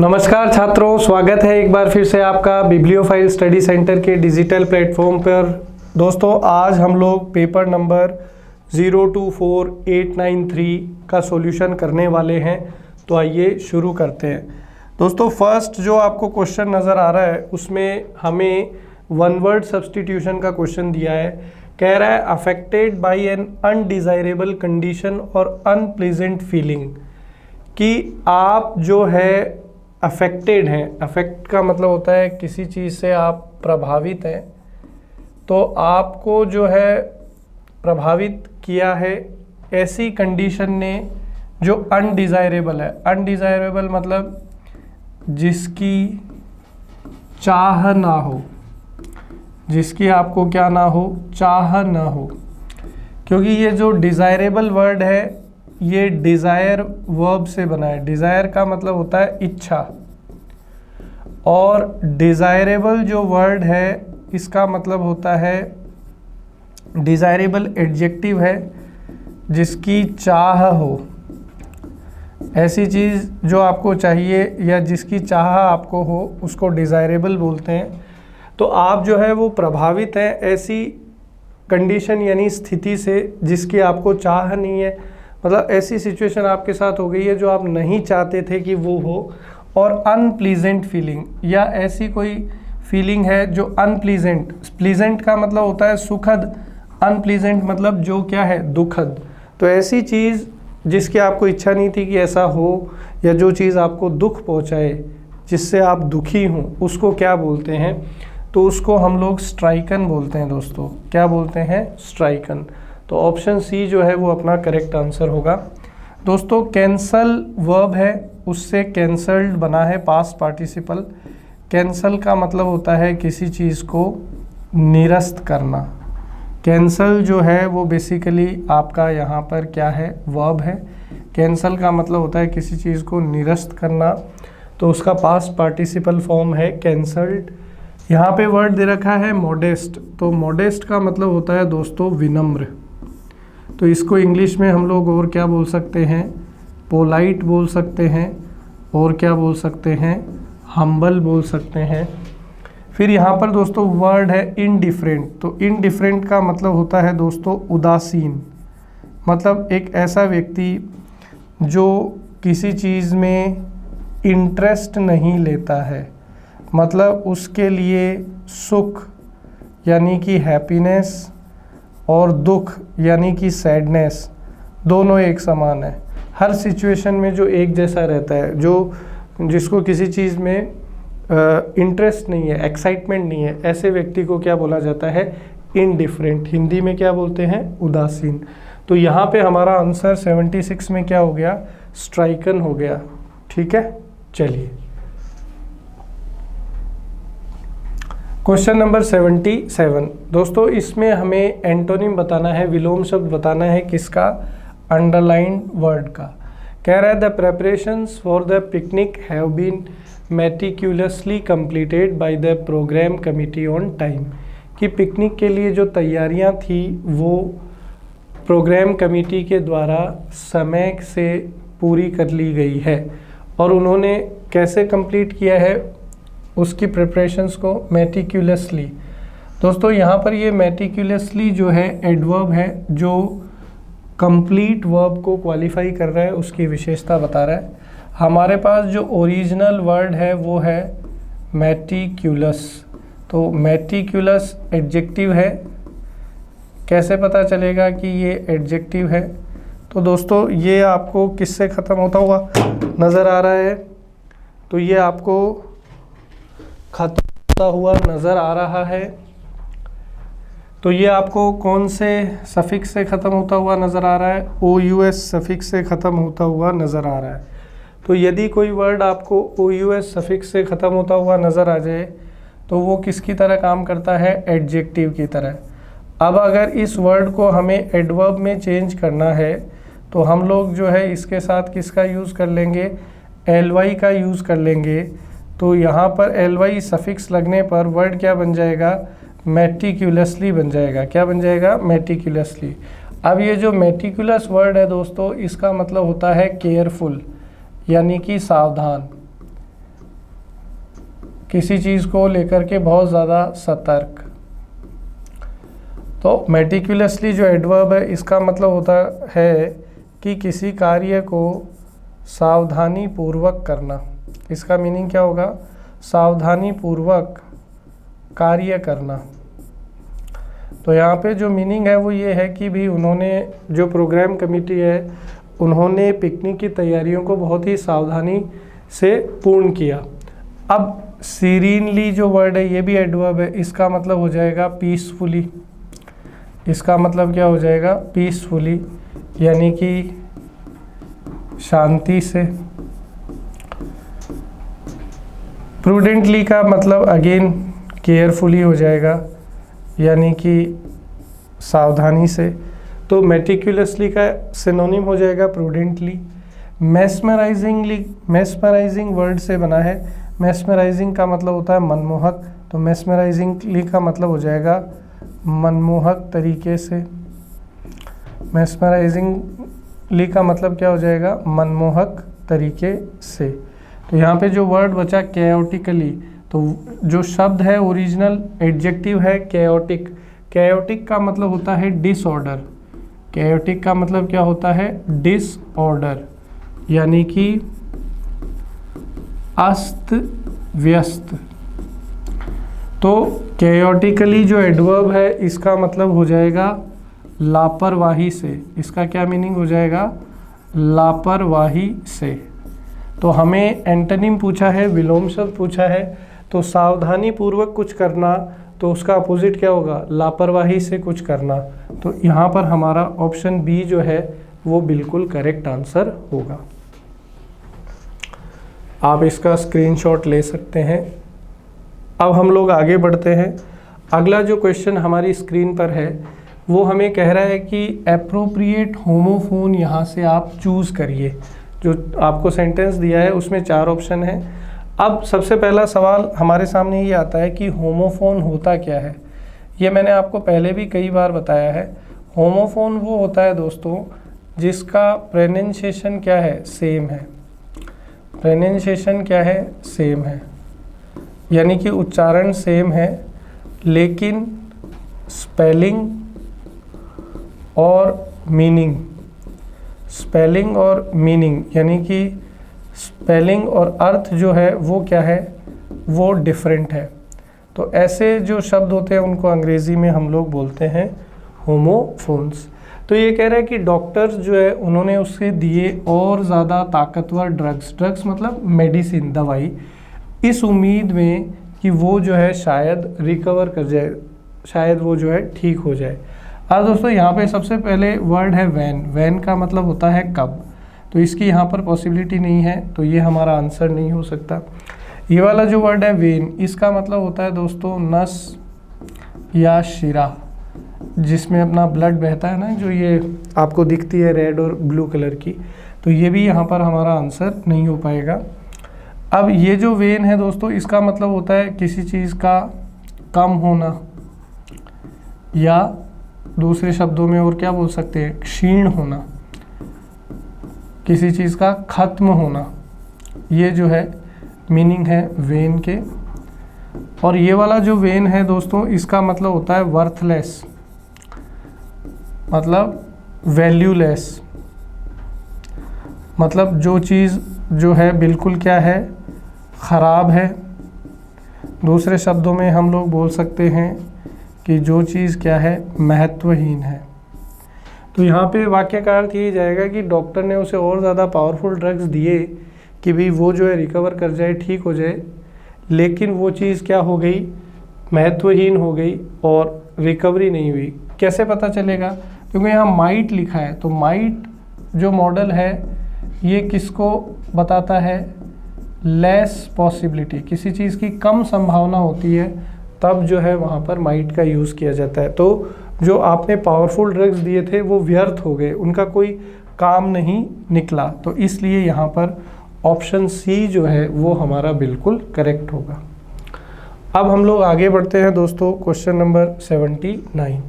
नमस्कार छात्रों, स्वागत है एक बार फिर से आपका बिब्लियोफाइल स्टडी सेंटर के डिजिटल प्लेटफॉर्म पर। दोस्तों, आज हम लोग पेपर नंबर 024893 का सॉल्यूशन करने वाले हैं। तो आइए शुरू करते हैं। दोस्तों, फर्स्ट जो आपको क्वेश्चन नज़र आ रहा है उसमें हमें वन वर्ड सब्स्टिट्यूशन का क्वेश्चन दिया है। कह रहा है affected by an undesirable condition और अनप्लीजेंट फीलिंग, कि आप जो है अफेक्टेड हैं। अफेक्ट का मतलब होता है किसी चीज़ से आप प्रभावित हैं, तो आपको जो है प्रभावित किया है ऐसी कंडीशन ने जो अनडिज़ायरेबल है। अनडिज़ायरेबल मतलब जिसकी चाह ना हो, जिसकी आपको क्या ना हो, चाह ना हो। क्योंकि ये जो डिज़ायरेबल वर्ड है ये डिज़ायर वर्ब से बना है। डिज़ायर का मतलब होता है इच्छा, और डिज़ायरेबल जो वर्ड है इसका मतलब होता है, डिज़ायरेबल एडजेक्टिव है जिसकी चाह हो। ऐसी चीज़ जो आपको चाहिए या जिसकी चाह आपको हो उसको डिज़ायरेबल बोलते हैं। तो आप जो है वो प्रभावित हैं ऐसी कंडीशन यानी स्थिति से जिसकी आपको चाह नहीं है। मतलब ऐसी सिचुएशन आपके साथ हो गई है जो आप नहीं चाहते थे कि वो हो। और अनप्लीजेंट फीलिंग, या ऐसी कोई फीलिंग है जो अनप्लीजेंट। प्लीजेंट का मतलब होता है सुखद, अनप्लीजेंट मतलब जो क्या है, दुखद। तो ऐसी चीज़ जिसकी आपको इच्छा नहीं थी कि ऐसा हो, या जो चीज़ आपको दुख पहुंचाए, जिससे आप दुखी हों, उसको क्या बोलते हैं? तो उसको हम लोग स्ट्राइकन बोलते हैं। दोस्तों, क्या बोलते हैं? स्ट्राइकन। तो ऑप्शन सी जो है वो अपना करेक्ट आंसर होगा। दोस्तों, कैंसल वर्ब है, उससे कैंसल्ड बना है पास्ट पार्टिसिपल। कैंसल का मतलब होता है किसी चीज़ को निरस्त करना। कैंसल जो है वो बेसिकली आपका यहाँ पर क्या है, वर्ब है। कैंसल का मतलब होता है किसी चीज़ को निरस्त करना, तो उसका पास्ट पार्टिसिपल फॉर्म है कैंसल्ड। यहाँ पे वर्ड दे रखा है मॉडेस्ट, तो मॉडेस्ट का मतलब होता है दोस्तों विनम्र। तो इसको इंग्लिश में हम लोग और क्या बोल सकते हैं, पोलाइट बोल सकते हैं, और क्या बोल सकते हैं, हम्बल बोल सकते हैं। फिर यहाँ पर दोस्तों वर्ड है इनडिफरेंट। तो इनडिफरेंट का मतलब होता है दोस्तों उदासीन। मतलब एक ऐसा व्यक्ति जो किसी चीज़ में इंटरेस्ट नहीं लेता है। मतलब उसके लिए सुख यानी कि हैप्पीनेस और दुख यानी कि सैडनेस दोनों एक समान है। हर सिचुएशन में जो एक जैसा रहता है, जो जिसको किसी चीज़ में इंटरेस्ट नहीं है, एक्साइटमेंट नहीं है, ऐसे व्यक्ति को क्या बोला जाता है, इनडिफरेंट। हिंदी में क्या बोलते हैं, उदासीन। तो यहाँ पे हमारा आंसर 76 में क्या हो गया, स्ट्राइकन हो गया। ठीक है, चलिए क्वेश्चन नंबर 77। दोस्तों, इसमें हमें एंटोनिम बताना है, विलोम शब्द बताना है किसका, अंडरलाइंड वर्ड का। कह रहा है the preparations for the picnic have been meticulously completed by the programme committee on time, कि पिकनिक के लिए जो तैयारियां थी वो प्रोग्राम कमिटी के द्वारा समय से पूरी कर ली गई है। और उन्होंने कैसे कंप्लीट किया है उसकी प्रिपरेशंस को, मेटिक्यूलसली। दोस्तों, यहाँ पर ये मेटिक्यूलसली जो है एडवर्ब है जो कंप्लीट वर्ब को क्वालिफाई कर रहा है, उसकी विशेषता बता रहा है। हमारे पास जो ओरिजिनल वर्ड है वो है मेटिक्यूलस। तो मेटिक्यूलस एडजेक्टिव है। कैसे पता चलेगा कि ये एडजेक्टिव है? तो दोस्तों, ये आपको किससे ख़त्म होता हुआ नज़र आ रहा है? तो ये आपको खत्म होता हुआ नज़र आ रहा है। तो ये आपको कौन से सफिक्स से ख़त्म होता हुआ नज़र आ रहा है? OUS सफिक्स से ख़त्म होता हुआ नज़र आ रहा है। तो यदि कोई वर्ड आपको OUS सफिक्स से ख़त्म होता हुआ नज़र आ जाए तो वो किसकी तरह काम करता है? एडजेक्टिव की तरह। अब अगर इस वर्ड को हमें एडवर्ब में चेंज करना है तो हम लोग जो है इसके साथ किसका यूज़ कर लेंगे? ly का यूज़ कर लेंगे। तो यहाँ पर ly सफिक्स लगने पर वर्ड क्या बन जाएगा? मेटिक्यूलसली बन जाएगा। क्या बन जाएगा? मेटिक्यूलसली। अब ये जो मेटिकुलस वर्ड है दोस्तों, इसका मतलब होता है केयरफुल, यानी कि सावधान। किसी चीज़ को लेकर के बहुत ज़्यादा सतर्क। तो मेटिकुलसली जो एडवर्ब है इसका मतलब होता है कि किसी कार्य को सावधानी पूर्वक करना। इसका मीनिंग क्या होगा? सावधानी पूर्वक कार्य करना। तो यहाँ पे जो मीनिंग है वो ये है कि भी उन्होंने, जो प्रोग्राम कमेटी है, उन्होंने पिकनिक की तैयारियों को बहुत ही सावधानी से पूर्ण किया। अब सीरीनली जो वर्ड है ये भी एडवर्ब है, इसका मतलब हो जाएगा पीसफुली। इसका मतलब क्या हो जाएगा? पीसफुली, यानी कि शांति से। प्रूडेंटली का मतलब अगेन केयरफुली हो जाएगा, यानी कि सावधानी से। तो मेटिकुलसली का सिनोनिम हो जाएगा प्रूडेंटली। मेस्मराइजिंग वर्ड से बना है। मेस्मराइजिंग का मतलब होता है मनमोहक, तो मेस्मराइजिंगली का मतलब हो जाएगा मनमोहक तरीके से। मेस्मराइजिंगली का मतलब क्या हो जाएगा? मनमोहक तरीके से। तो यहाँ पे जो वर्ड बचा कैओटिकली, तो जो शब्द है ओरिजिनल एडजेक्टिव है कैओटिक। कैओटिक का मतलब होता है डिसऑर्डर। कैओटिक का मतलब क्या होता है? डिसऑर्डर, यानी कि अस्त व्यस्त। तो कैओटिकली जो एडवर्ब है इसका मतलब हो जाएगा लापरवाही से। इसका क्या मीनिंग हो जाएगा? लापरवाही से। तो हमें एंटोनिम पूछा है, विलोम शब्द पूछा है, तो सावधानी पूर्वक कुछ करना, तो उसका अपोजिट क्या होगा? लापरवाही से कुछ करना। तो यहाँ पर हमारा ऑप्शन बी जो है वो बिल्कुल करेक्ट आंसर होगा। आप इसका स्क्रीनशॉट ले सकते हैं। अब हम लोग आगे बढ़ते हैं। अगला जो क्वेश्चन हमारी स्क्रीन पर है वो हमें कह रहा है कि एप्रोप्रिएट होमोफोन यहाँ से आप चूज़ करिए। जो आपको सेंटेंस दिया है उसमें 4 ऑप्शन है। अब सबसे पहला सवाल हमारे सामने ये आता है कि होमोफोन होता क्या है। ये मैंने आपको पहले भी कई बार बताया है। होमोफोन वो होता है दोस्तों जिसका प्रोनाउंसिएशन क्या है? सेम है। प्रोनाउंसिएशन क्या है? सेम है, यानी कि उच्चारण सेम है, लेकिन स्पेलिंग और मीनिंग यानी कि स्पेलिंग और अर्थ जो है वो क्या है? वो डिफरेंट है। तो ऐसे जो शब्द होते हैं उनको अंग्रेज़ी में हम लोग बोलते हैं होमोफोन्स। तो ये कह रहा है कि डॉक्टर्स जो है उन्होंने उससे दिए और ज़्यादा ताकतवर ड्रग्स मतलब मेडिसिन, दवाई, इस उम्मीद में कि वो जो है शायद रिकवर कर जाए, शायद वो जो है ठीक हो जाए। अब दोस्तों यहाँ पे सबसे पहले वर्ड है वैन का मतलब होता है कब, तो इसकी यहाँ पर पॉसिबिलिटी नहीं है, तो ये हमारा आंसर नहीं हो सकता। ये वाला जो वर्ड है वेन, इसका मतलब होता है दोस्तों नस या शिरा, जिसमें अपना ब्लड बहता है ना, जो ये आपको दिखती है रेड और ब्लू कलर की, तो ये भी यहाँ पर हमारा आंसर नहीं हो पाएगा। अब ये जो वेन है दोस्तों इसका मतलब होता है किसी चीज़ का कम होना, या दूसरे शब्दों में और क्या बोल सकते हैं? क्षीण होना, किसी चीज़ का खत्म होना, ये जो है मीनिंग है वेन के। और ये वाला जो वेन है दोस्तों इसका मतलब होता है वर्थलेस, मतलब वैल्यूलेस, मतलब जो चीज़ जो है बिल्कुल क्या है? ख़राब है। दूसरे शब्दों में हम लोग बोल सकते हैं कि जो चीज़ क्या है? महत्वहीन है। तो यहाँ पे वाक्य का अर्थ यही जाएगा कि डॉक्टर ने उसे और ज़्यादा पावरफुल ड्रग्स दिए कि भी वो जो है रिकवर कर जाए, ठीक हो जाए, लेकिन वो चीज़ क्या हो गई? महत्वहीन हो गई और रिकवरी नहीं हुई। कैसे पता चलेगा? क्योंकि यहाँ माइट लिखा है, तो माइट जो मॉडल है ये किसको बताता है? लेस पॉसिबिलिटी, किसी चीज़ की कम संभावना होती है तब जो है वहाँ पर माइट का यूज़ किया जाता है। तो जो आपने पावरफुल ड्रग्स दिए थे वो व्यर्थ हो गए, उनका कोई काम नहीं निकला, तो इसलिए यहाँ पर ऑप्शन सी जो है वो हमारा बिल्कुल करेक्ट होगा। अब हम लोग आगे बढ़ते हैं दोस्तों, क्वेश्चन नंबर 79।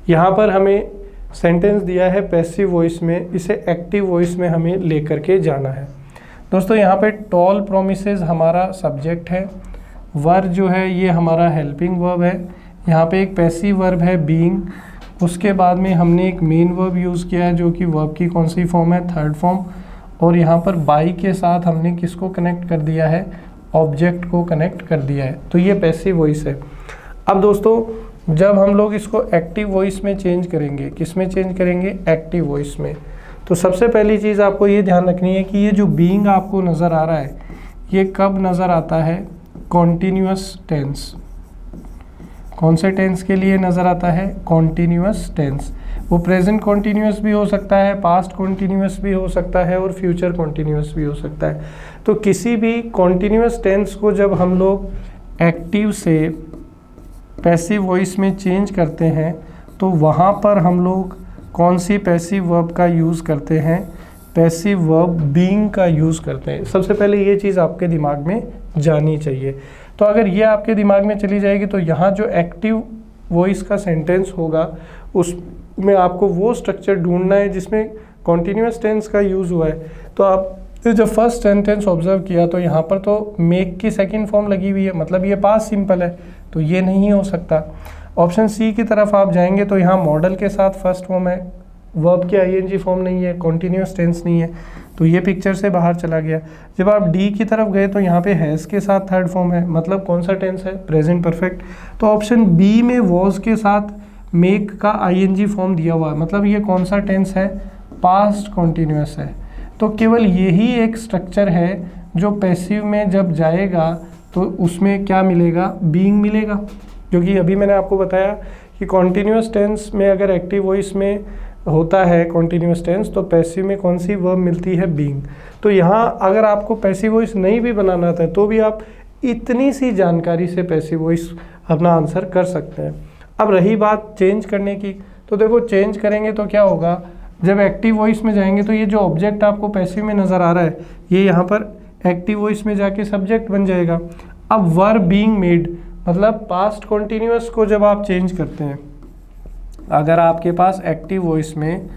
यहाँ पर हमें सेंटेंस दिया है पैसिव वॉइस में, इसे एक्टिव वॉइस में हमें लेकर के जाना है। दोस्तों यहाँ पे टॉल प्रोमिसेस हमारा सब्जेक्ट है, वर जो है ये हमारा हेल्पिंग वर्ब है, यहाँ पे एक पैसिव वर्ब है बीइंग, उसके बाद में हमने एक मेन वर्ब यूज़ किया है जो कि वर्ब की कौन सी फॉर्म है, थर्ड फॉर्म, और यहाँ पर बाई के साथ हमने किसको कनेक्ट कर दिया है, ऑब्जेक्ट को कनेक्ट कर दिया है। तो ये पैसिव वॉइस है। अब दोस्तों जब हम लोग इसको एक्टिव वॉइस में चेंज करेंगे, किस में चेंज करेंगे, एक्टिव वॉइस में, तो सबसे पहली चीज़ आपको ये ध्यान रखनी है कि ये जो बीइंग आपको नज़र आ रहा है ये कब नज़र आता है, कॉन्टिन्यूअस टेंस। कौन से टेंस के लिए नज़र आता है, कॉन्टिन्यूअस टेंस। वो प्रेजेंट कॉन्टिन्यूअस भी हो सकता है, पास्ट कॉन्टिन्यूअस भी हो सकता है और फ्यूचर कॉन्टिन्यूअस भी हो सकता है। तो किसी भी कॉन्टिन्यूअस टेंस को जब हम लोग एक्टिव से पैसिव वॉइस में चेंज करते हैं तो वहाँ पर हम लोग कौन सी पैसिव वर्ब का यूज़ करते हैं, पैसिव वर्ब बीइंग का यूज़ करते हैं। सबसे पहले ये चीज़ आपके दिमाग में जानी चाहिए। तो अगर ये आपके दिमाग में चली जाएगी तो यहाँ जो एक्टिव वॉइस का सेंटेंस होगा उसमें आपको वो स्ट्रक्चर ढूंढना है जिसमें कॉन्टिन्यूअस टेंस का यूज़ हुआ है। तो आप जब फर्स्ट सेंटेंस ऑब्जर्व किया तो यहाँ पर तो मेक की सेकंड फॉर्म लगी हुई है, मतलब ये पास्ट सिंपल है, तो ये नहीं हो सकता। ऑप्शन सी की तरफ आप जाएंगे तो यहाँ मॉडल के साथ फर्स्ट फॉर्म है, वर्ब की आईएनजी फॉर्म नहीं है, कॉन्टिन्यूअस टेंस नहीं है, तो ये पिक्चर से बाहर चला गया। जब आप डी की तरफ गए तो यहाँ पे हैज़ के साथ थर्ड फॉर्म है, मतलब कौन सा टेंस है, प्रेजेंट परफेक्ट। तो ऑप्शन बी में वॉज के साथ मेक का आईएनजी फॉर्म दिया हुआ है, मतलब ये कौन सा टेंस है, पास्ट कॉन्टिन्यूअस है। तो केवल यही एक स्ट्रक्चर है जो पैसिव में जब जाएगा तो उसमें क्या मिलेगा, बीइंग मिलेगा। क्योंकि अभी मैंने आपको बताया कि कॉन्टिन्यूअस टेंस में अगर एक्टिव वॉइस में होता है कॉन्टिन्यूअस टेंस तो पैसिव में कौन सी वर्ब मिलती है, बीइंग। तो यहाँ अगर आपको पैसिव वॉइस नहीं भी बनाना था तो भी आप इतनी सी जानकारी से पैसिव वॉइस अपना आंसर कर सकते हैं। अब रही बात चेंज करने की, तो देखो चेंज करेंगे तो क्या होगा, जब एक्टिव वॉइस में जाएंगे तो ये जो ऑब्जेक्ट आपको पैसिव में नज़र आ रहा है ये यहाँ पर एक्टिव वॉइस में जाके सब्जेक्ट बन जाएगा। अब वर्ब बीइंग मेड, मतलब पास्ट कॉन्टिन्यूअस को जब आप चेंज करते हैं, अगर आपके पास एक्टिव वॉइस में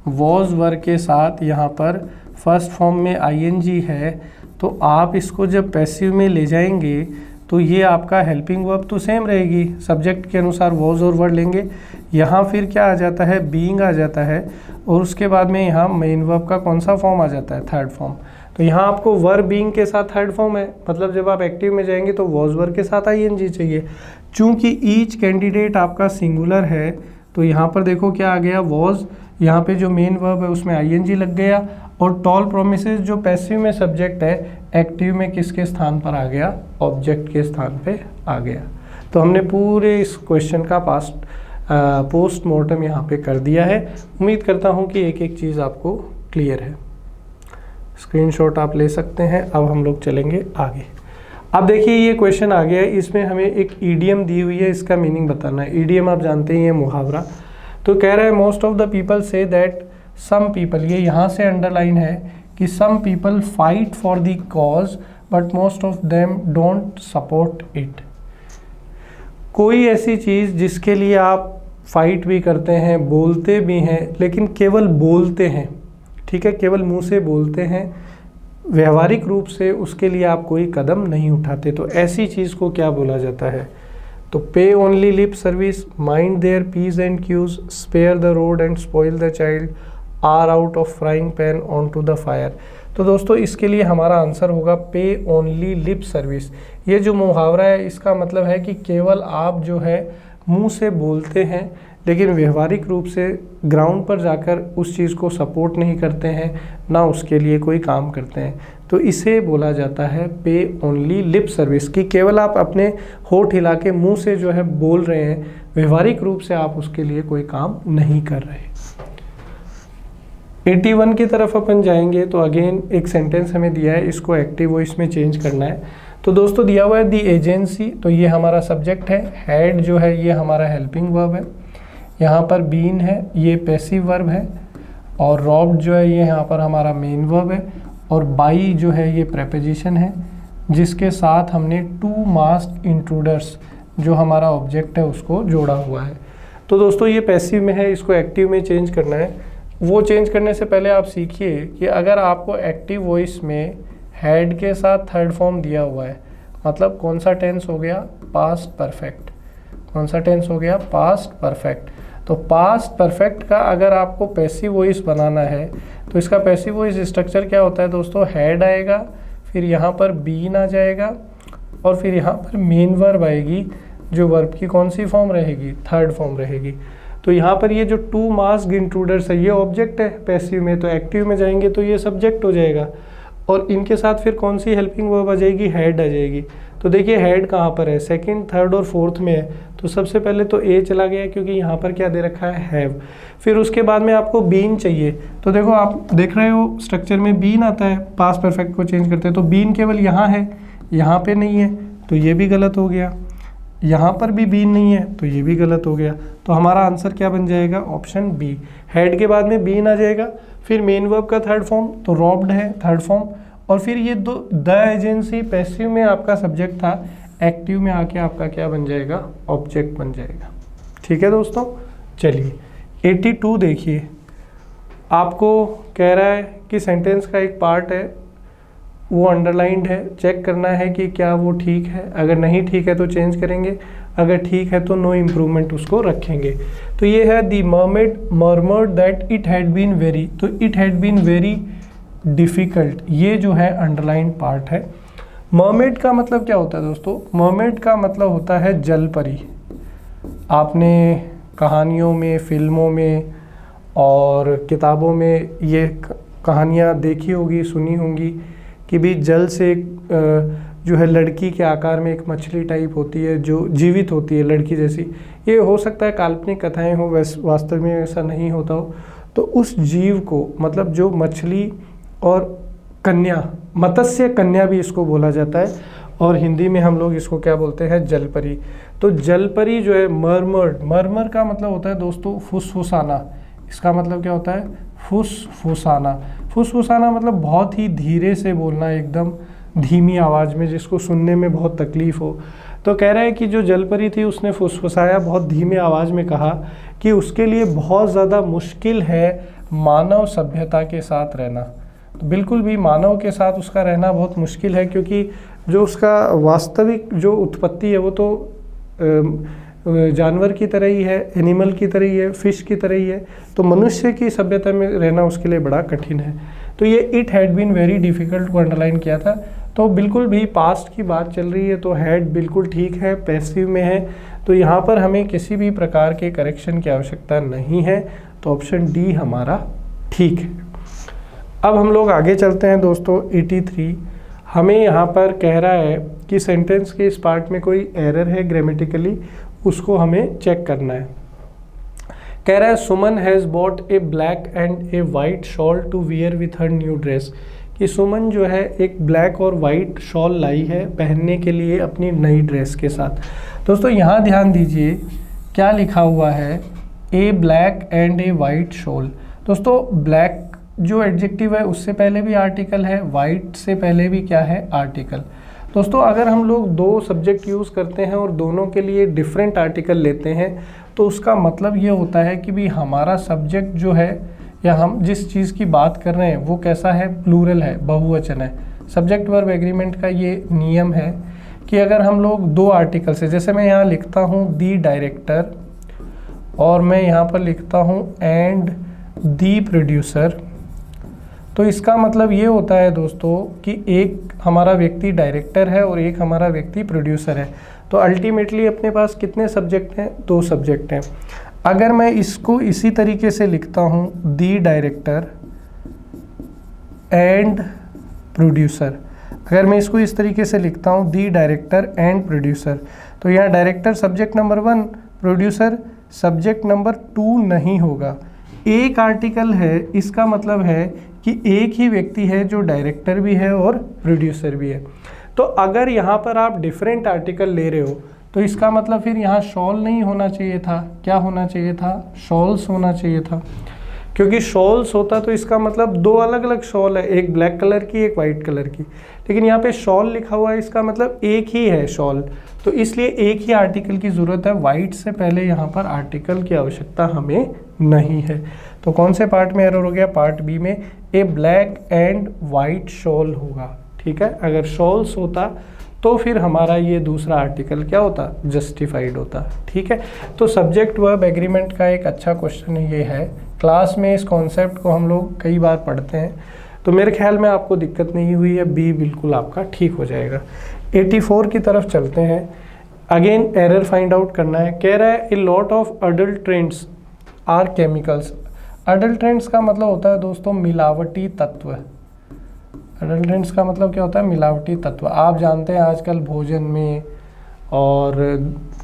वॉज वर्ब के साथ यहाँ पर फर्स्ट फॉर्म में आईएनजी है तो आप इसको जब पैसिव में ले जाएंगे तो ये आपका हेल्पिंग वर्ब तो सेम रहेगी, सब्जेक्ट के अनुसार वॉज और वर्ड लेंगे। यहाँ फिर क्या आ जाता है, बीइंग आ जाता है, और उसके बाद में यहाँ मेन वर्ब का कौन सा फॉर्म आ जाता है, थर्ड फॉर्म। तो यहाँ आपको वर्ब बीइंग के साथ थर्ड फॉर्म है, मतलब जब आप एक्टिव में जाएंगे तो वॉज वर्ब के साथ आईएनजी चाहिए। चूँकि ईच कैंडिडेट आपका सिंगुलर है तो यहाँ पर देखो क्या आ गया, वॉज, यहाँ पे जो मेन वर्ब है उसमें आईएनजी लग गया, और टॉल प्रोमिसेस जो पैसिव में सब्जेक्ट है एक्टिव में किसके स्थान पर आ गया, ऑब्जेक्ट के स्थान पे आ गया। तो हमने पूरे इस क्वेश्चन का पोस्ट मॉर्टम यहाँ पे कर दिया है। उम्मीद करता हूँ कि एक एक चीज़ आपको क्लियर है। स्क्रीनशॉट आप ले सकते हैं। अब हम लोग चलेंगे आगे। अब देखिए ये क्वेश्चन आ गया है, इसमें हमें एक ईडियम दी हुई है, इसका मीनिंग बताना है। ईडियम आप जानते हैं ये मुहावरा। तो कह रहा है मोस्ट ऑफ द पीपल से दैट सम पीपल, ये यहाँ से अंडरलाइन है कि some people fight for the cause but most of them don't support it. कोई ऐसी चीज़ जिसके लिए आप फाइट भी करते हैं, बोलते भी हैं, लेकिन केवल बोलते हैं, ठीक है, केवल मुंह से बोलते हैं, व्यवहारिक रूप से उसके लिए आप कोई कदम नहीं उठाते, तो ऐसी चीज़ को क्या बोला जाता है। तो pay only lip service, mind their P's and Q's, spare the rod and spoil the child, are out of frying pan on to the fire. तो दोस्तों इसके लिए हमारा आंसर होगा पे ओनली लिप सर्विस। ये जो मुहावरा है इसका मतलब है कि केवल आप जो है मुंह से बोलते हैं लेकिन व्यवहारिक रूप से ग्राउंड पर जाकर उस चीज़ को सपोर्ट नहीं करते हैं, ना उसके लिए कोई काम करते हैं। तो इसे बोला जाता है पे ओनली लिप सर्विस, कि केवल आप अपने होठ हिला के मुँह से जो है बोल रहे हैं, व्यवहारिक रूप से आप उसके लिए कोई काम नहीं कर रहे। 81 की तरफ अपन जाएंगे तो अगेन एक सेंटेंस हमें दिया है, इसको एक्टिव वॉइस में चेंज करना है। तो दोस्तों दिया हुआ है दी एजेंसी, तो ये हमारा सब्जेक्ट है, हेड जो है ये हमारा हेल्पिंग वर्ब है, यहाँ पर बीन है ये पैसिव वर्ब है, और रॉब्ड जो है ये यहाँ पर हमारा मेन वर्ब है, और बाई जो है ये प्रेपोजिशन है जिसके साथ हमने टू मास्क इंट्रूडर्स जो हमारा ऑब्जेक्ट है उसको जोड़ा हुआ है। तो दोस्तों ये पैसिव में है, इसको एक्टिव में चेंज करना है। वो चेंज करने से पहले आप सीखिए कि अगर आपको एक्टिव वॉइस में हेड के साथ थर्ड फॉर्म दिया हुआ है मतलब कौन सा टेंस हो गया, पास्ट परफेक्ट। कौन सा टेंस हो गया, पास्ट परफेक्ट। तो पास्ट परफेक्ट का अगर आपको पैसिव वॉइस बनाना है तो इसका पैसिव वॉइस स्ट्रक्चर क्या होता है दोस्तों, हैड आएगा, फिर यहाँ पर बीन आ जाएगा और फिर यहाँ पर मेन वर्ब आएगी, जो वर्ब की कौन सी फॉर्म रहेगी, थर्ड फॉर्म रहेगी। तो यहाँ पर ये जो टू मास्क्ड इंट्रूडर्स है ये ऑब्जेक्ट है पैसिव में, तो एक्टिव में जाएंगे तो ये सब्जेक्ट हो जाएगा और इनके साथ फिर कौन सी हेल्पिंग वर्ब आ जाएगी, हैड आ जाएगी। तो देखिए हैड कहाँ पर है, सेकंड, थर्ड और फोर्थ में है। तो सबसे पहले तो ए चला गया क्योंकि यहाँ पर क्या दे रखा है, हैव। फिर उसके बाद में आपको बीन चाहिए, तो देखो आप देख रहे हो स्ट्रक्चर में बीन आता है, पास्ट परफेक्ट को चेंज करते हैं तो बीन केवल यहाँ है, यहाँ पे नहीं है, तो ये भी गलत हो गया। यहाँ पर भी बीन नहीं है तो ये भी गलत हो गया। तो हमारा आंसर क्या बन जाएगा, ऑप्शन बी। हेड के बाद में बीन आ जाएगा, फिर मेन वर्ब का थर्ड फॉर्म तो रॉब्ड है थर्ड फॉर्म, और फिर ये दो द एजेंसी पैसिव में आपका सब्जेक्ट था, एक्टिव में आके आपका क्या बन जाएगा, ऑब्जेक्ट बन जाएगा। ठीक है दोस्तों, चलिए 82 देखिए, आपको कह रहा है कि सेंटेंस का एक पार्ट है वो अंडरलाइंड है, चेक करना है कि क्या वो ठीक है, अगर नहीं ठीक है तो चेंज करेंगे, अगर ठीक है तो नो इम्प्रूवमेंट उसको रखेंगे। तो ये है the mermaid murmured that it had been very, तो it had been very difficult, ये जो है अंडरलाइंड पार्ट है। मर्मेड का मतलब क्या होता है दोस्तों, मर्मेड का मतलब होता है जल परी। आपने कहानियों में, फिल्मों में और किताबों में ये कहानियाँ देखी होगी, सुनी होंगी कि भी जल से जो है लड़की के आकार में एक मछली टाइप होती है जो जीवित होती है लड़की जैसी। ये हो सकता है काल्पनिक कथाएं हो, वास्तव में ऐसा नहीं होता हो। तो उस जीव को, मतलब जो मछली और कन्या, मत्स्य कन्या भी इसको बोला जाता है और हिंदी में हम लोग इसको क्या बोलते हैं, जलपरी। तो जलपरी जो है मर्मर्ड, मर्मर का मतलब होता है दोस्तों फुसफुसाना। इसका मतलब क्या होता है, फुसफुसाना। फुसफुसाना मतलब बहुत ही धीरे से बोलना, एकदम धीमी आवाज़ में, जिसको सुनने में बहुत तकलीफ हो। तो कह रहा है कि जो जलपरी थी उसने फुसफुसाया, बहुत धीमे आवाज़ में कहा कि उसके लिए बहुत ज़्यादा मुश्किल है मानव सभ्यता के साथ रहना। तो बिल्कुल भी मानव के साथ उसका रहना बहुत मुश्किल है, क्योंकि जो उसका वास्तविक जो उत्पत्ति है वो तो जानवर की तरह ही है, एनिमल की तरह ही है, फिश की तरह ही है। तो मनुष्य की सभ्यता में रहना उसके लिए बड़ा कठिन है। तो ये it had been very difficult को अंडरलाइन किया था। तो बिल्कुल भी पास्ट की बात चल रही है तो हैड बिल्कुल ठीक है, पैसिव में है, तो यहाँ पर हमें किसी भी प्रकार के करेक्शन की आवश्यकता नहीं है। तो ऑप्शन डी हमारा ठीक है। अब हम लोग आगे चलते हैं दोस्तों 83। हमें यहाँ पर कह रहा है कि सेंटेंस के इस पार्ट में कोई एरर है ग्रामेटिकली, उसको हमें चेक करना है। कह रहा है Suman has bought a black and a white shawl to wear with her new dress, कि सुमन जो है एक ब्लैक और वाइट शॉल लाई है पहनने के लिए अपनी नई ड्रेस के साथ। दोस्तों यहाँ ध्यान दीजिए क्या लिखा हुआ है, a black and a white shawl. दोस्तों ब्लैक जो एडजेक्टिव है उससे पहले भी आर्टिकल है, वाइट से पहले भी क्या है, आर्टिकल। दोस्तों अगर हम लोग दो सब्जेक्ट यूज़ करते हैं और दोनों के लिए डिफरेंट आर्टिकल लेते हैं तो उसका मतलब ये होता है कि भी हमारा सब्जेक्ट जो है या हम जिस चीज़ की बात कर रहे हैं वो कैसा है, प्लूरल है, बहुवचन है। सब्जेक्ट वर्ब एग्रीमेंट का ये नियम है कि अगर हम लोग दो आर्टिकल से, जैसे मैं यहाँ लिखता हूँ दी डायरेक्टर और मैं यहाँ पर लिखता हूँ एंड दी प्रोड्यूसर, तो इसका मतलब ये होता है दोस्तों कि एक हमारा व्यक्ति डायरेक्टर है और एक हमारा व्यक्ति प्रोड्यूसर है। तो अल्टीमेटली अपने पास कितने सब्जेक्ट हैं, दो सब्जेक्ट हैं। अगर मैं इसको इसी तरीके से लिखता हूँ दी डायरेक्टर एंड प्रोड्यूसर, अगर मैं इसको इस तरीके से लिखता हूँ दी डायरेक्टर एंड प्रोड्यूसर, तो यहाँ director subject number 1, producer subject number 2 नहीं होगा। एक आर्टिकल है, इसका मतलब है कि एक ही व्यक्ति है जो डायरेक्टर भी है और प्रोड्यूसर भी है। तो अगर यहाँ पर आप डिफरेंट आर्टिकल ले रहे हो तो इसका मतलब फिर यहाँ शॉल नहीं होना चाहिए था, क्या होना चाहिए था, शॉल्स होना चाहिए था। क्योंकि शॉल्स होता तो इसका मतलब दो अलग अलग शॉल है, एक ब्लैक कलर की एक वाइट कलर की, लेकिन यहाँ पे शॉल लिखा हुआ है, इसका मतलब एक ही है शॉल, तो इसलिए एक ही आर्टिकल की ज़रूरत है। वाइट से पहले यहाँ पर आर्टिकल की आवश्यकता हमें नहीं है। तो कौन से पार्ट में एरर हो गया, पार्ट बी में ए ब्लैक एंड वाइट शॉल होगा। ठीक है, अगर शॉल्स होता तो फिर हमारा ये दूसरा आर्टिकल क्या होता, जस्टिफाइड होता। ठीक है, तो सब्जेक्ट वर्ब एग्रीमेंट का एक अच्छा क्वेश्चन ये है, क्लास में इस कॉन्सेप्ट को हम लोग कई बार पढ़ते हैं, तो मेरे ख्याल में आपको दिक्कत नहीं हुई है, बी बिल्कुल आपका ठीक हो जाएगा। 84 की तरफ चलते हैं। अगेन एरर फाइंड आउट करना है। कह रहा है a lot of adulterants are chemicals. Adulterants का मतलब होता है दोस्तों मिलावटी तत्व। अडल्ट्रेंट्स का मतलब क्या होता है, मिलावटी तत्व। आप जानते हैं आजकल भोजन में और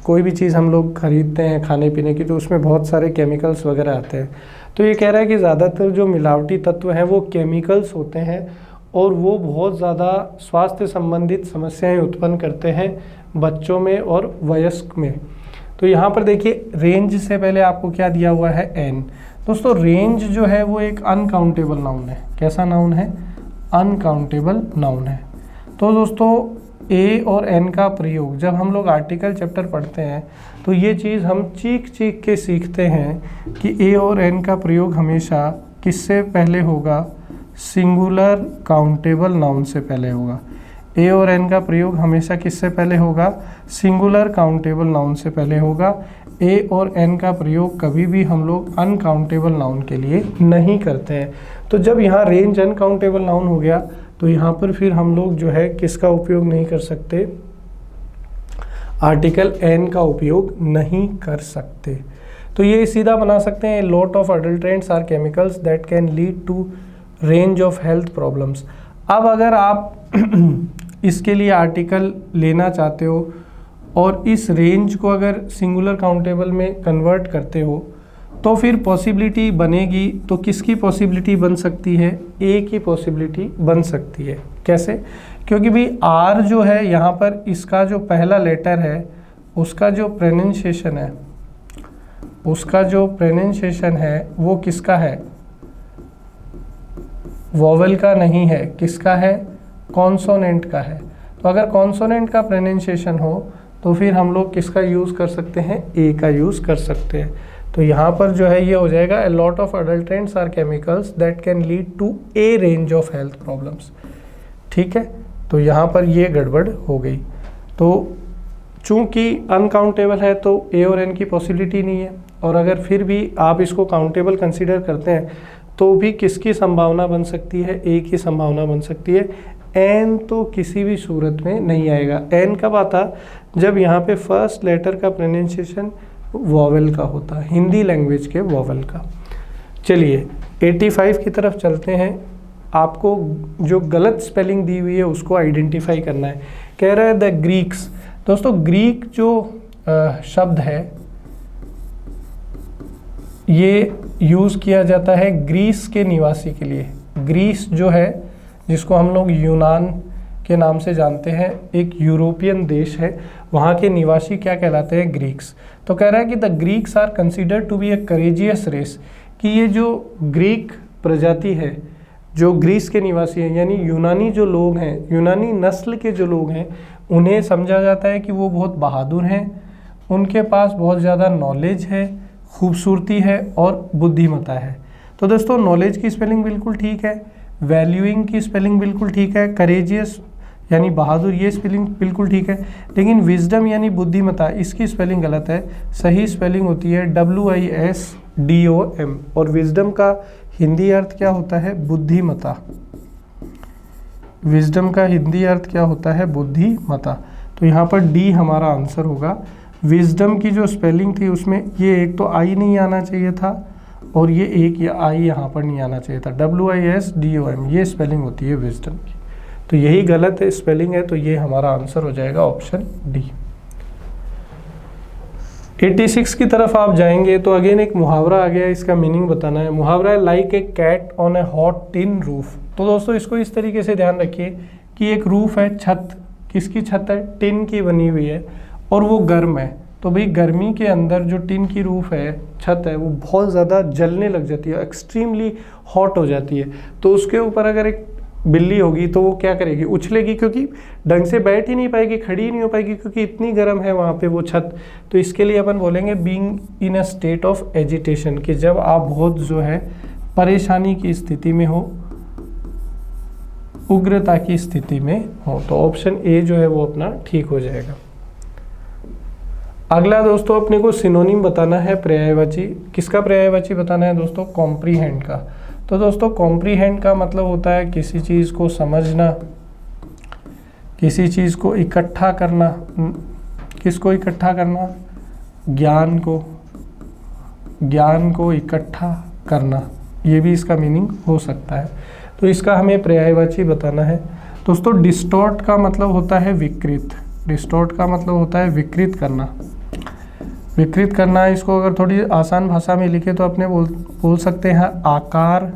कोई भी चीज़ हम लोग खरीदते हैं खाने पीने की, तो उसमें बहुत सारे केमिकल्स वगैरह आते हैं। तो ये कह रहा है कि ज़्यादातर जो मिलावटी तत्व हैं वो केमिकल्स होते हैं और वो बहुत ज़्यादा स्वास्थ्य संबंधित समस्याएं उत्पन्न करते हैं बच्चों में और वयस्क में। तो यहाँ पर देखिए रेंज से पहले आपको क्या दिया हुआ है, एन। दोस्तों रेंज जो है वो एक अनकाउंटेबल नाउन है। कैसा नाउन है, अनकाउंटेबल नाउन है। तो दोस्तों ए और एन का प्रयोग जब हम लोग आर्टिकल चैप्टर पढ़ते हैं तो ये चीज़ हम चीख चीख के सीखते हैं कि ए और एन का प्रयोग हमेशा किससे पहले होगा, सिंगुलर काउंटेबल नाउन से पहले होगा। ए और एन का प्रयोग हमेशा किससे पहले होगा, सिंगुलर काउंटेबल नाउन से पहले होगा। ए और एन का प्रयोग कभी भी हम लोग अनकाउंटेबल नाउन के लिए नहीं करते हैं। तो जब यहाँ रेंज अनकाउंटेबल नाउन हो गया तो यहाँ पर फिर हम लोग जो है किसका उपयोग नहीं कर सकते, आर्टिकल एन का उपयोग नहीं कर सकते। तो ये सीधा बना सकते हैं, lot of adulterants are chemicals that can lead to range of health problems. अब अगर आप इसके लिए आर्टिकल लेना चाहते हो और इस रेंज को अगर सिंगुलर काउंटेबल में कन्वर्ट करते हो तो फिर पॉसिबिलिटी बनेगी, तो किसकी पॉसिबिलिटी बन सकती है, ए की पॉसिबिलिटी बन सकती है। कैसे, क्योंकि भाई आर जो है यहाँ पर इसका जो पहला लेटर है उसका जो प्रोनाउंसिएशन है वो किसका है, वोवेल का नहीं है, किसका है, कॉन्सोनेंट का है। तो अगर कॉन्सोनेंट का प्रोनाउंसिएशन हो तो फिर हम लोग किसका यूज़ कर सकते हैं, ए का यूज़ कर सकते हैं। तो यहाँ पर जो है ये हो जाएगा, a lot of adulterants are chemicals that can lead to a range of health problems. ठीक है, तो यहाँ पर ये गड़बड़ हो गई। तो चूंकि अनकाउंटेबल है तो ए और एन की पॉसिबिलिटी नहीं है, और अगर फिर भी आप इसको काउंटेबल कंसीडर करते हैं तो भी किसकी संभावना बन सकती है, ए की संभावना बन सकती है। एन तो किसी भी सूरत में नहीं आएगा। एन कब आता, जब यहाँ पे फर्स्ट लेटर का प्रोनाउंसिएशन वोवेल का होता, हिंदी लैंग्वेज के वोवेल का। चलिए 85 की तरफ चलते हैं। आपको जो गलत स्पेलिंग दी हुई है उसको आइडेंटिफाई करना है। कह रहा है द ग्रीक्स। दोस्तों ग्रीक जो शब्द है ये यूज़ किया जाता है ग्रीस के निवासी के लिए। ग्रीस जो है जिसको हम लोग यूनान के नाम से जानते हैं, एक यूरोपियन देश है, वहाँ के निवासी क्या कहलाते हैं, ग्रीक्स। तो कह रहा है कि the Greeks are considered to be a courageous race, कि ये जो ग्रीक प्रजाति है, जो ग्रीस के निवासी हैं, यानी यूनानी जो लोग हैं, यूनानी नस्ल के जो लोग हैं, उन्हें समझा जाता है कि वो बहुत बहादुर हैं, उनके पास बहुत ज़्यादा नॉलेज है, खूबसूरती है और बुद्धिमत्ता है। तो दोस्तों नॉलेज की स्पेलिंग बिल्कुल ठीक है, वैल्यूइंग की स्पेलिंग बिल्कुल ठीक है, करेजियस यानी बहादुर ये स्पेलिंग बिल्कुल ठीक है, लेकिन विजडम यानी बुद्धिमत्ता इसकी स्पेलिंग गलत है। सही स्पेलिंग होती है WISDOM, और विजडम का हिंदी अर्थ क्या होता है, बुद्धिमत्ता। विजडम का हिंदी अर्थ क्या होता है, बुद्धिमत्ता। तो यहाँ पर डी हमारा आंसर होगा। विजडम की जो स्पेलिंग थी उसमें ये एक तो आई नहीं आना चाहिए था और ये एक या आई यहाँ पर नहीं आना चाहिए था। WISDOM ये स्पेलिंग होती है विजडम की, तो यही गलत है स्पेलिंग है, तो ये हमारा आंसर हो जाएगा ऑप्शन डी। 86 की तरफ आप जाएंगे तो अगेन एक मुहावरा आ गया, इसका मीनिंग बताना है। मुहावरा है like a cat on a hot tin roof. तो दोस्तों इसको इस तरीके से ध्यान रखिए कि एक रूफ है, छत, किसकी छत है, टिन की बनी हुई है और वो गर्म है। तो भाई गर्मी के अंदर जो टिन की रूफ है, छत है, वो बहुत ज़्यादा जलने लग जाती है, एक्सट्रीमली हॉट हो जाती है। तो उसके ऊपर अगर एक बिल्ली होगी तो वो क्या करेगी, उछलेगी, क्योंकि ढंग से बैठ ही नहीं पाएगी, खड़ी ही नहीं हो पाएगी, क्योंकि इतनी गर्म है वहाँ पे वो छत। तो इसके लिए अपन बोलेंगे being in a state of agitation, कि जब आप बहुत जो है परेशानी की स्थिति में हो, उग्रता की स्थिति में हो। तो ऑप्शन ए जो है वो अपना ठीक हो जाएगा। अगला दोस्तों अपने को सिनोनिम बताना है पर्यायवाची। किसका पर्यायवाची बताना है दोस्तों? कॉम्प्रीहेंड का। तो दोस्तों कॉम्प्रीहेंड का मतलब होता है किसी चीज़ को समझना, किसी चीज़ को इकट्ठा करना। किसको इकट्ठा करना? ज्ञान को इकट्ठा करना, ये भी इसका मीनिंग हो सकता है। तो इसका हमें पर्यायवाची बताना है। दोस्तों डिस्टॉर्ट का मतलब होता है विकृत। डिस्टॉर्ट का मतलब होता है विकृत करना। विकृत करना, इसको अगर थोड़ी आसान भाषा में लिखे तो अपने बोल सकते हैं आकार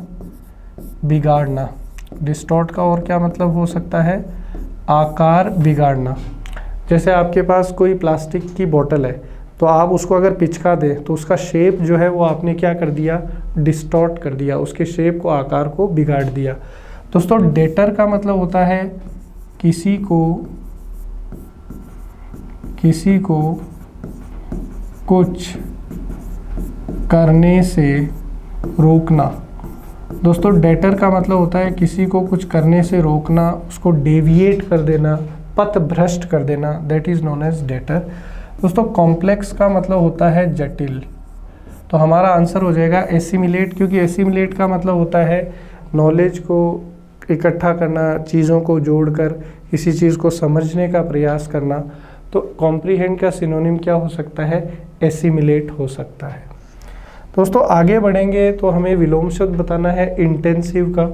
बिगाड़ना। डिस्टॉर्ट का और क्या मतलब हो सकता है? आकार बिगाड़ना। जैसे आपके पास कोई प्लास्टिक की बोतल है, तो आप उसको अगर पिचका दें तो उसका शेप जो है वो आपने क्या कर दिया? डिस्टॉर्ट कर दिया, उसके शेप को, आकार को बिगाड़ दिया। दोस्तों डेटर का मतलब होता है किसी को कुछ करने से रोकना। दोस्तों डेटर का मतलब होता है किसी को कुछ करने से रोकना, उसको डेविएट कर देना, पथ भ्रष्ट कर देना, that is known as deter. दोस्तों कॉम्प्लेक्स का मतलब होता है जटिल। तो हमारा आंसर हो जाएगा एसिमिलेट, क्योंकि एसिमिलेट का मतलब होता है नॉलेज को इकट्ठा करना, चीज़ों को जोड़कर किसी चीज़ को समझने का प्रयास करना। तो कॉम्प्रीहेंड का सिनोनिम क्या हो सकता है? एसिमिलेट हो सकता है। दोस्तों आगे बढ़ेंगे तो हमें विलोम शब्द बताना है इंटेंसिव का।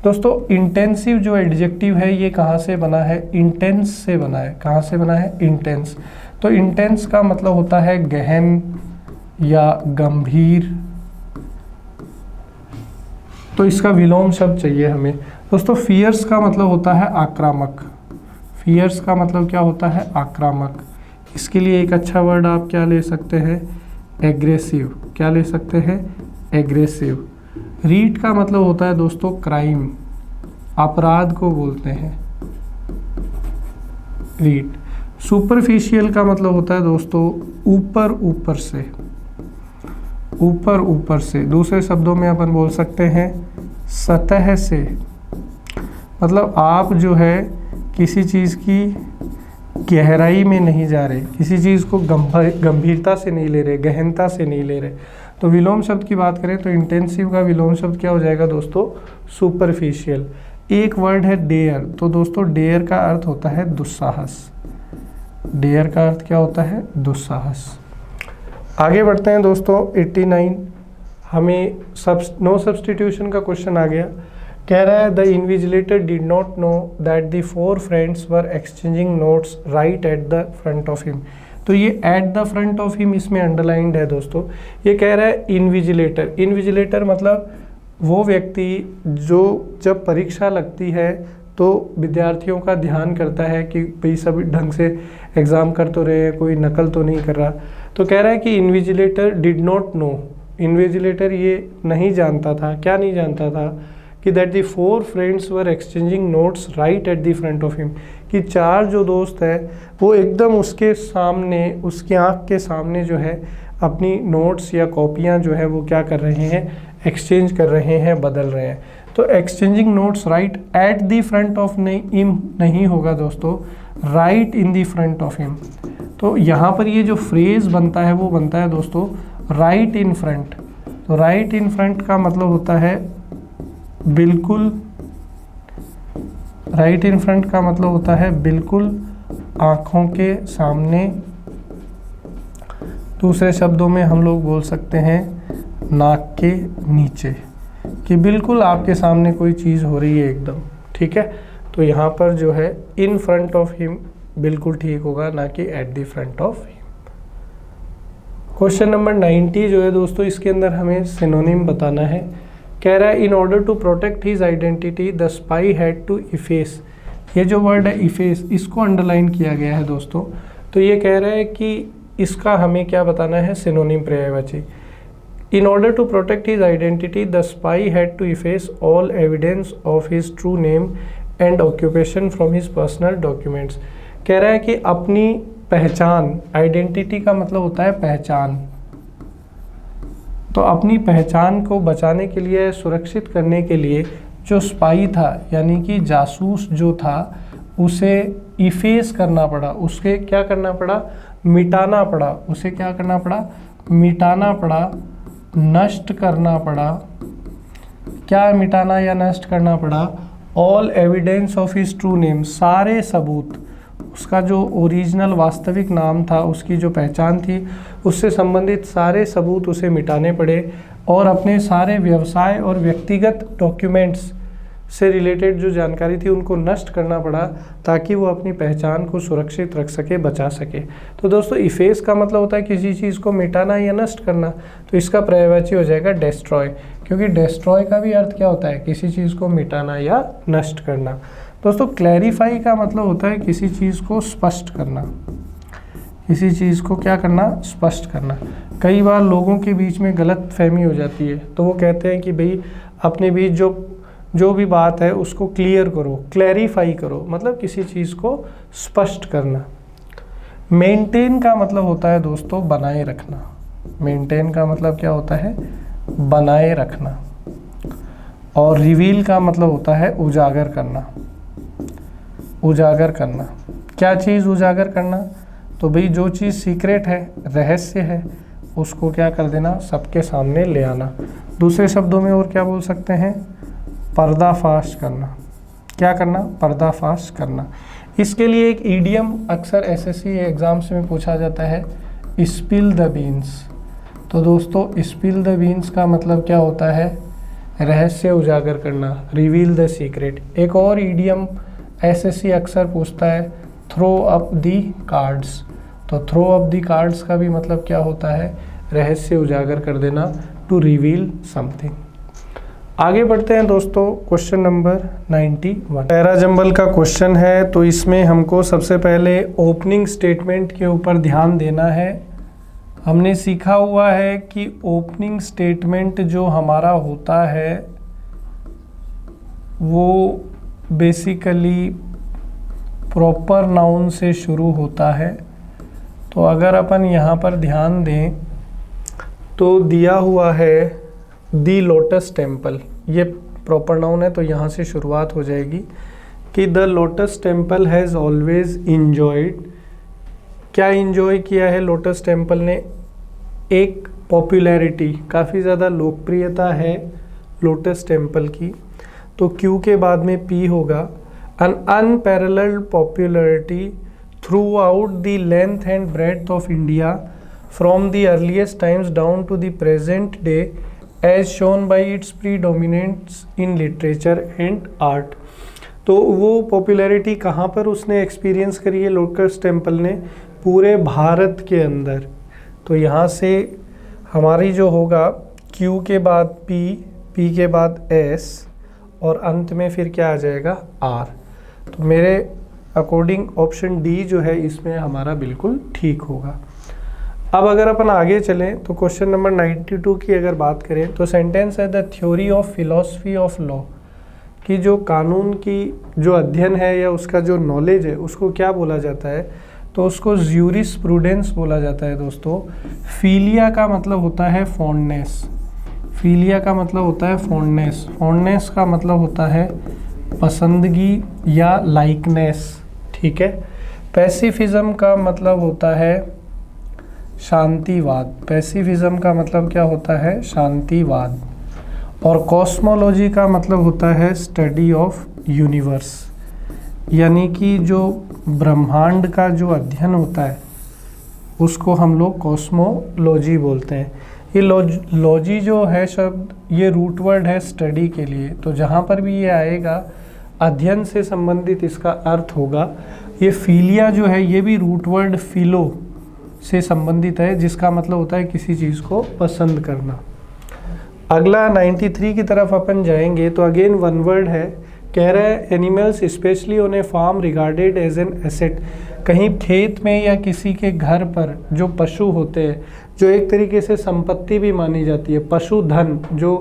दोस्तों इंटेंसिव जो एडजेक्टिव है ये कहाँ से बना है? इंटेंस से बना है। कहाँ से बना है? इंटेंस। तो इंटेंस का मतलब होता है गहन या गंभीर। तो इसका विलोम शब्द चाहिए हमें। दोस्तों फियर्स का मतलब होता है आक्रामक। फियर्स का मतलब क्या होता है? आक्रामक। इसके लिए एक अच्छा वर्ड आप क्या ले सकते हैं? एग्रेसिव। क्या ले सकते हैं? एग्रेसिव। रीट का मतलब होता है दोस्तों क्राइम, अपराध को बोलते हैं रीट। सुपरफिशियल का मतलब होता है दोस्तों ऊपर ऊपर से, ऊपर ऊपर से। दूसरे शब्दों में अपन बोल सकते हैं सतह से। मतलब आप जो है किसी चीज़ की गहराई में नहीं जा रहे, किसी चीज़ को गंभीरता से नहीं ले रहे, गहनता से नहीं ले रहे। तो विलोम शब्द की बात करें तो इंटेंसिव का विलोम शब्द क्या हो जाएगा दोस्तों? सुपरफिशियल। एक वर्ड है डेयर। तो दोस्तों डेयर का अर्थ होता है दुस्साहस। डेयर का अर्थ क्या होता है? दुस्साहस। आगे बढ़ते हैं दोस्तों 89। हमें नो सब्स्टिट्यूशन का क्वेश्चन आ गया। कह रहा है the invigilator did not know that the 4 friends were exchanging notes right at the front of him. तो ये at the front of him इसमें अंडरलाइंड है दोस्तों। ये कह रहा है इन्विजिलेटर। इन्विजिलेटर मतलब वो व्यक्ति जो जब परीक्षा लगती है तो विद्यार्थियों का ध्यान करता है कि भाई सब ढंग से एग्ज़ाम कर तो रहे हैं, कोई नकल तो नहीं कर रहा। तो कह रहा है कि invigilator did not know, invigilator ये नहीं जानता था। क्या नहीं जानता था? कि that the 4 friends were exchanging notes right at the front of him. कि 4 जो दोस्त है वो एकदम उसके सामने, उसकी आँख के सामने जो है अपनी नोट्स या कॉपियाँ जो है वो क्या कर रहे हैं? एक्सचेंज कर रहे हैं, बदल रहे हैं। तो exchanging notes right at the front of him नहीं होगा दोस्तों, right in the front of him. तो यहाँ पर ये जो फ्रेज़ बनता है वो बनता है दोस्तों राइट इन फ्रंट। तो राइट इन फ्रंट का मतलब होता है बिल्कुल, राइट इन फ्रंट का मतलब होता है बिल्कुल आँखों के सामने। दूसरे शब्दों में हम लोग बोल सकते हैं नाक के नीचे, कि बिल्कुल आपके सामने कोई चीज़ हो रही है एकदम। ठीक है, तो यहाँ पर जो है इन फ्रंट ऑफ हिम बिल्कुल ठीक होगा, ना कि at the front of him. Question number 90 जो है दोस्तों, इसके अंदर हमें सिनोनिम बताना है। कह रहा है in order to protect his identity the spy had to efface. ये जो वर्ड है इफेस, इसको अंडरलाइन किया गया है दोस्तों। तो ये कह रहा है कि इसका हमें क्या बताना है? सिनोनिम पर्यायवाची। In order to protect his identity the spy had to efface all evidence of his true name and occupation from his personal documents. कह रहा है कि अपनी पहचान, आइडेंटिटी का मतलब होता है पहचान, तो अपनी पहचान को बचाने के लिए, सुरक्षित करने के लिए जो स्पाई था यानी कि जासूस जो था उसे इफेस करना पड़ा, उसके क्या करना पड़ा, मिटाना पड़ा, उसे क्या करना पड़ा, मिटाना पड़ा, नष्ट करना पड़ा। क्या मिटाना या नष्ट करना पड़ा, all evidence of his true name, सारे सबूत, उसका जो ओरिजिनल वास्तविक नाम था, उसकी जो पहचान थी, उससे संबंधित सारे सबूत उसे मिटाने पड़े और अपने सारे व्यवसाय और व्यक्तिगत डॉक्यूमेंट्स से रिलेटेड जो जानकारी थी उनको नष्ट करना पड़ा ताकि वो अपनी पहचान को सुरक्षित रख सके, बचा सके। तो दोस्तों इफेस का मतलब होता है किसी चीज़ को मिटाना या नष्ट करना, तो इसका पर्यायवाची हो जाएगा डेस्ट्रॉय, क्योंकि डेस्ट्रॉय का भी अर्थ क्या होता है, किसी चीज़ को मिटाना या नष्ट करना। दोस्तों क्लैरिफाई का मतलब होता है किसी चीज़ को स्पष्ट करना, किसी चीज़ को क्या करना, स्पष्ट करना। कई बार लोगों के बीच में गलत फहमी हो जाती है तो वो कहते हैं कि भाई अपने बीच जो भी बात है उसको क्लियर करो, क्लैरिफाई करो, मतलब किसी चीज़ को स्पष्ट करना। मेंटेन का मतलब होता है दोस्तों बनाए रखना, मेंटेन का मतलब क्या होता है, बनाए रखना। और रिवील का मतलब होता है उजागर करना, उजागर करना। क्या चीज़ उजागर करना, तो भाई जो चीज़ सीक्रेट है, रहस्य है, उसको क्या कर देना, सबके सामने ले आना। दूसरे शब्दों में और क्या बोल सकते हैं, पर्दाफाश करना। क्या करना, पर्दाफाश करना। इसके लिए एक ईडियम अक्सर एसएससी एग्जाम्स में पूछा जाता है, स्पिल द बीन्स। तो दोस्तों स्पिल द बीन्स का मतलब क्या होता है, रहस्य उजागर करना, रिवील द सीक्रेट। एक और ईडियम एसएससी अक्सर पूछता है, थ्रो अप दी कार्ड्स। तो थ्रो अप दी कार्ड्स का भी मतलब क्या होता है, रहस्य उजागर कर देना, टू रिवील समथिंग। आगे बढ़ते हैं दोस्तों, क्वेश्चन नंबर 91 पैरा जंबल का क्वेश्चन है। तो इसमें हमको सबसे पहले ओपनिंग स्टेटमेंट के ऊपर ध्यान देना है। हमने सीखा हुआ है कि ओपनिंग स्टेटमेंट जो हमारा होता है वो बेसिकली प्रॉपर नाउन से शुरू होता है। तो अगर अपन यहाँ पर ध्यान दें तो दिया हुआ है दी लोटस टेम्पल, ये प्रॉपर नाउन है तो यहाँ से शुरुआत हो जाएगी कि the lotus temple has always enjoyed. क्या इंजॉय किया है लोटस टेम्पल ने, एक पॉपुलैरिटी, काफ़ी ज़्यादा लोकप्रियता है लोटस टेम्पल की। तो क्यू के बाद में पी होगा, un unparalleled popularity throughout the length and breadth of India from the earliest times down to the present day as shown by its predominance in literature and art. तो वो popularity कहाँ पर उसने experience करी है lotus temple ने, पूरे भारत के अंदर। तो यहाँ से हमारी जो होगा क्यू के बाद पी, पी के बाद एस और अंत में फिर क्या आ जाएगा आर। तो मेरे अकॉर्डिंग ऑप्शन डी जो है इसमें हमारा बिल्कुल ठीक होगा। अब अगर अपन आगे चलें तो क्वेश्चन नंबर 92 की अगर बात करें तो सेंटेंस है the theory of philosophy of law, कि जो कानून की जो अध्ययन है या उसका जो नॉलेज है उसको क्या बोला जाता है, तो उसको ज्यूरिस्प्रूडेंस बोला जाता है दोस्तों। फीलिया का मतलब होता है फॉन्डनेस, फीलिया का मतलब होता है फॉन्डनेस, फॉन्डनेस का मतलब होता है पसंदगी या लाइकनेस, ठीक है। पैसिफिज्म का मतलब होता है शांतिवाद, पैसिफिज्म का मतलब क्या होता है, शांतिवाद। और कॉस्मोलॉजी का मतलब होता है स्टडी ऑफ यूनिवर्स, यानी कि जो ब्रह्मांड का जो अध्ययन होता है उसको हम लोग कॉस्मोलॉजी बोलते हैं। ये लॉजी जो है शब्द, ये रूट वर्ड है स्टडी के लिए। तो जहाँ पर भी ये आएगा अध्ययन से संबंधित इसका अर्थ होगा। ये फीलिया जो है ये भी रूट वर्ड फिलो से संबंधित है, जिसका मतलब होता है किसी चीज़ को पसंद करना। अगला 93 की तरफ अपन जाएंगे तो अगेन वन वर्ड है, कह रहा है animals especially on a farm regarded as an asset. कहीं खेत में या किसी के घर पर जो पशु होते हैं, जो एक तरीके से संपत्ति भी मानी जाती है, पशुधन, जो